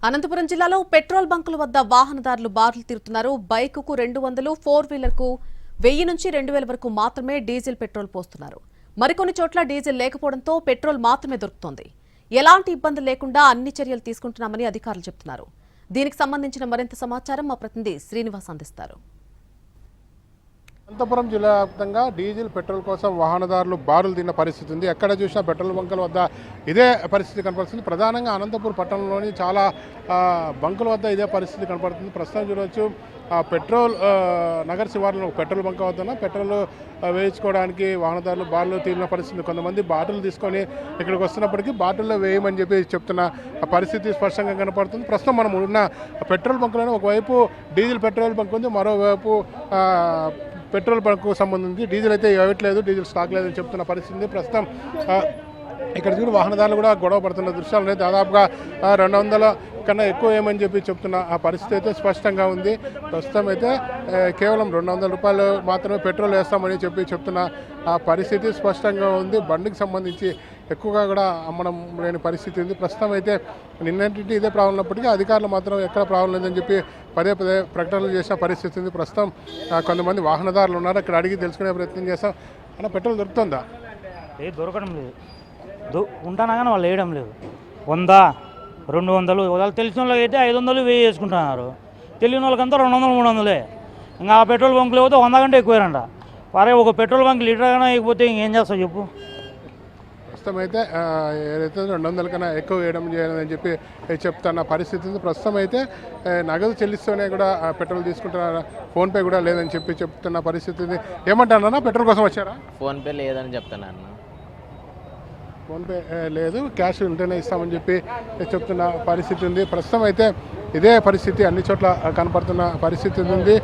అనంతపురం జిల్లాలో పెట్రోల్ బంకుల వద్ద వాహనదారులు బారులు తీరుతున్నారు. బైకుకు 200, 4 వీలర్కు 1000 నుంచి 2000 వరకు మాత్రమే డీజిల్ పెట్రోల్ పోస్తున్నారు. మరికొన్ని చోట్ల డీజిల్ లేకపోవడంతో పెట్రోల్ మాత్రమే దొరుకుతోంది. ఎలాంటి ఇబ్బందులు లేకుండా అన్ని చర్యలు తీసుకుంటున్నామని అధికారులు చెబుతున్నారు. దీనికి సంబంధించిన మరింత సమాచారం మా ప్రతినిధి శ్రీనివాస్ అందిస్తారు. అనంతపురం జిల్లా వ్యాప్తంగా డీజిల్ పెట్రోల్ కోసం వాహనదారులు బారులు తిన్న పరిస్థితి ఉంది. ఎక్కడ చూసినా పెట్రోల్ బంకుల వద్ద ఇదే పరిస్థితి కనపడుతుంది. ప్రధానంగా అనంతపురం పట్టణంలోని చాలా బంకుల వద్ద ఇదే పరిస్థితి కనపడుతుంది. ప్రస్తుతం చూడవచ్చు పెట్రోల్ నగర శివారులో పెట్రోల్ బంక్ వద్ద పెట్రోల్ వేయించుకోవడానికి వాహనదారులు బారులు తీరిన పరిస్థితి. కొంతమంది బాటిల్ తీసుకొని ఇక్కడికి వస్తున్నప్పటికీ బాటిల్లో వేయమని చెప్పి చెప్తున్న పరిస్థితి స్పష్టంగా కనపడుతుంది. ప్రస్తుతం మనం ఉన్న పెట్రోల్ బంకులను ఒకవైపు డీజిల్ పెట్రోల్ బంక్ ఉంది, మరోవైపు పెట్రోల్ బంకు సంబంధించి డీజిల్ అయితే ఇవ్వట్లేదు, డీజిల్ స్టాక్ లేదని చెప్తున్న పరిస్థితి. ప్రస్తుతం ఇక్కడ చూడు వాహనదారులు కూడా గొడవ పడుతున్న దృశ్యాలు ఉన్నాయి. దాదాపుగా 200 కన్నా ఎక్కువ ఏమని చెప్పి చెప్తున్న ఆ పరిస్థితి అయితే స్పష్టంగా ఉంది. ప్రస్తుతం అయితే కేవలం 200 రూపాయలు మాత్రమే పెట్రోల్ వేస్తామని చెప్తున్న ఆ పరిస్థితి స్పష్టంగా ఉంది. బండికి సంబంధించి ఎక్కువగా కూడా అమ్మడం లేని పరిస్థితి ఉంది. ప్రస్తుతం అయితే నిన్నటి ఇదే ప్రాబ్లం ఉన్నప్పటికీ అధికారులు మాత్రం ఎక్కడ ప్రాబ్లం లేదని చెప్పి పదే ప్రకటనలు చేసిన పరిస్థితి ఉంది. ప్రస్తుతం కొంతమంది వాహనదారులు ఉన్నారు, అక్కడ అడిగి తెలుసుకునే ప్రయత్నం చేస్తాం. అన్న పెట్రోల్ దొరుకుతుందా? దొరకడం లేదు, ఉంటానా కానీ వాళ్ళు వేయడం లేదు. 100, 200 వాళ్ళు తెలిసిన వాళ్ళకి అయితే 500, 1000 వేసుకుంటున్నారు. తెలియని వాళ్ళకంతా 200, 300. ఇంకా ఆ పెట్రోల్ బంకులు పోతే 100 కంటే ఎక్కువేనంట. వారే ఒక పెట్రోల్ బంక్ లీటర్ కన్నా ఎక్కిపోతే ఇంకేం చేస్తావు చెప్పు. ప్రస్తుతం అయితే ఏదైతే 200 కన్నా ఎక్కువ వేయడం చేయాలని చెప్పి చెప్తున్న పరిస్థితి ఉంది. ప్రస్తుతం అయితే నగదు చెల్లిస్తూనే కూడా పెట్రోల్ తీసుకుంటున్న ఫోన్పే కూడా లేదని చెప్పి చెప్తున్న పరిస్థితి ఉంది. ఏమంటారన్నా, పెట్రోల్ కోసం వచ్చారా? ఫోన్పే లేదని చెప్తున్నాను. ఫోన్పే లేదు, క్యాష్ ఉంటేనే ఇస్తామని చెప్పి చెప్తున్న పరిస్థితి ఉంది. ప్రస్తుతం అయితే ఇదే పరిస్థితి అన్ని చోట్ల కనపడుతున్న పరిస్థితి ఉంది.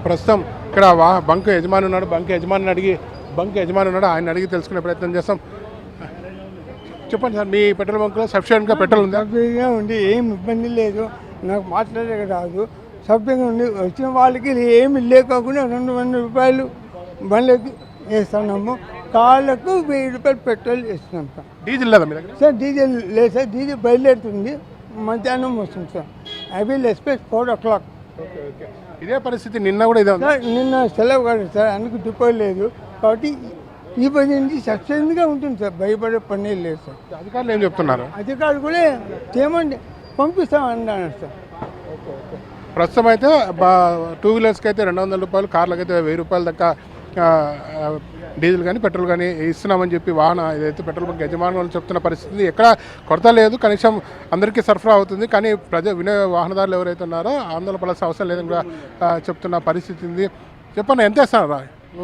ప్రస్తుతం ఇక్కడ బంక్ యజమాని ఉన్నాడు, బంక్ యజమాని ఉన్నాడు, ఆయన అడిగి తెలుసుకునే ప్రయత్నం చేస్తాం. చెప్పండి సార్, మీ పెట్రోల్ బంక్లో సఫిషియెంట్గా పెట్రోల్ ఉందా? సభ్యంగా ఉండి ఏం ఇబ్బంది లేదు, నాకు మాట్లాడే రాదు. సభ్యంగా ఉండి వచ్చిన వాళ్ళకి ఏమి లేకోకుండా 200 రూపాయలు బండ్లకి వేస్తున్నాము. కార్లకు 1000 రూపాయలు పెట్రోల్ వేస్తున్నాం సార్. డీజిల్ లేదా మీ దగ్గర? సార్ డీజిల్ లేదు సార్, డీజిల్ బయలుదేరుతుంది, మధ్యాహ్నం వస్తుంది sir. I will expect 4 o'clock. ఇదే పరిస్థితి నిన్న కూడా ఇదే ఉంది. సార్ నిన్న సెలవు కాదు సార్, అందుకు డిపో లేదు కాబట్టి ఈ పది నుంచి సక్సెస్గా ఉంటుంది సార్, భయపడే పని లేదు సార్. అధికారులు ఏం చెప్తున్నారు? అధికారులు కూడా చేయమండి పంపిస్తామన్నారు సార్. ప్రస్తుతం అయితే 2 వీలర్స్కి అయితే 200 రూపాయలు, కార్లకు అయితే 1000 రూపాయల దాకా డీజిల్ కానీ పెట్రోల్ కానీ ఇస్తున్నామని చెప్పి ఏదైతే పెట్రోల్ బంక్ యజమానులు చెప్తున్న పరిస్థితి. ఎక్కడ కొరత లేదు, కనీసం అందరికీ సరఫరా అవుతుంది. కానీ వాహనదారులు ఎవరైతే ఉన్నారో ఆందోళన పడాల్సిన అవసరం లేదని కూడా చెప్తున్న పరిస్థితి ఉంది. చెప్పండి, ఎంత వేస్తారా?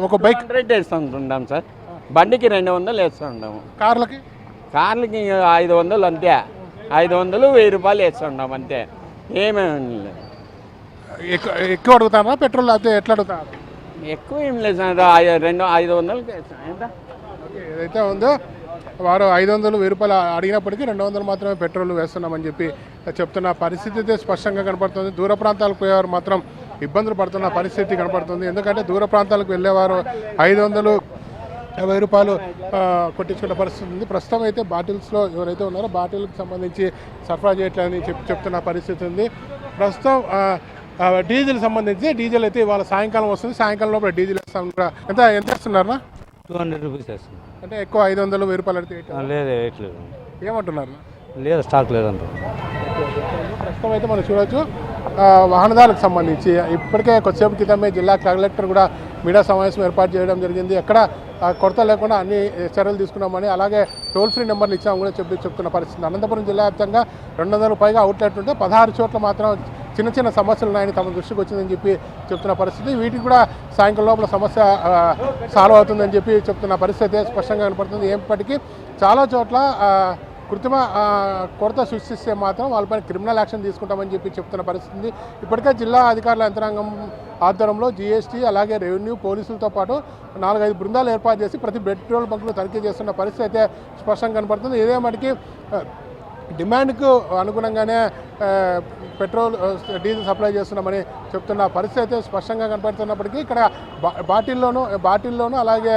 ఒక బైక్ 100 వేస్తుంటాం సార్, బండికి 200 వేస్తుంటాము. కార్లకి 500 అంతే, 500, 1000 రూపాయలు వేస్తుంటాం అంతే. ఏమేమి ఎక్కువ అడుగుతారా పెట్రోల్, అయితే ఎట్లా అడుగుతారు? ఎక్కువ ఏం లేదు సార్, 500 వేస్తాం. ఎంత ఏదైతే ఉందో వారు 500, 1000 రూపాయలు అడిగినప్పటికీ 200 మాత్రమే పెట్రోల్ వేస్తున్నామని చెప్పి చెప్తున్న పరిస్థితి అయితే స్పష్టంగా కనపడుతుంది. దూర ప్రాంతాలకు పోయేవారు మాత్రం ఇబ్బందులు పడుతున్న పరిస్థితి కనపడుతుంది. ఎందుకంటే దూర ప్రాంతాలకు వెళ్ళేవారు 500, 1000 రూపాయలు కొట్టించుకునే పరిస్థితి ఉంది. ప్రస్తుతం అయితే బాటిల్స్లో ఎవరైతే ఉన్నారో బాటిల్కి సంబంధించి సరఫరా చేయట్లేదని చెప్తున్న పరిస్థితి ఉంది. ప్రస్తుతం డీజిల్ సంబంధించి డీజిల్ అయితే ఇవాళ సాయంకాలం వస్తుంది, సాయంకాలం లోపల డీజిల్ వేస్తాం కూడా. ఎంత వేస్తున్నారా? 200 రూపీస్ వేస్తుంది. అంటే ఎక్కువ 500, 1000 రూపాయలు అడిగితే లేదు, వేయట్లేదు. ఏమంటున్నారు? లేదు, స్టాక్ లేదంట. ప్రస్తుతం అయితే మనం చూడవచ్చు వాహనదారులకు సంబంధించి ఇప్పటికే కొద్దిసేపు క్రితమే జిల్లా కలెక్టర్ కూడా మీడియా సమావేశం ఏర్పాటు చేయడం జరిగింది. ఎక్కడ కొరత లేకుండా అన్ని చర్యలు తీసుకున్నామని, అలాగే టోల్ ఫ్రీ నెంబర్లు ఇచ్చామని కూడా చెప్తున్న పరిస్థితి. అనంతపురం జిల్లా వ్యాప్తంగా 200 పైగా అవుట్లెట్ ఉంటే 16 చోట్ల మాత్రం చిన్న సమస్యలు ఉన్నాయని తమ దృష్టికి వచ్చిందని చెప్పి చెప్తున్న పరిస్థితి. వీటికి కూడా సాయంకాలం లోపల సమస్య సాల్వ్ అవుతుందని చెప్పి చెప్తున్న పరిస్థితి స్పష్టంగా కనపడుతుంది. ఏప్పటికీ చాలా చోట్ల కృత్రిమ కొరత సృష్టిస్తే మాత్రం వాళ్ళపైన క్రిమినల్ యాక్షన్ తీసుకుంటామని చెప్పి చెప్తున్న పరిస్థితి. ఇప్పటికే జిల్లా అధికారుల యంత్రాంగం ఆధ్వర్యంలో జీఎస్టీ అలాగే రెవెన్యూ పోలీసులతో పాటు 4-5 బృందాలు ఏర్పాటు చేసి ప్రతి పెట్రోల్ బంకులు తనిఖీ చేస్తున్న పరిస్థితి అయితే స్పష్టంగా కనపడుతుంది. ఇదే మటుకి డిమాండ్కు అనుగుణంగానే పెట్రోల్ డీజిల్ సప్లై చేస్తున్నామని చెప్తున్న పరిస్థితి అయితే స్పష్టంగా కనపడుతున్నప్పటికీ ఇక్కడ బాటిల్లోనూ అలాగే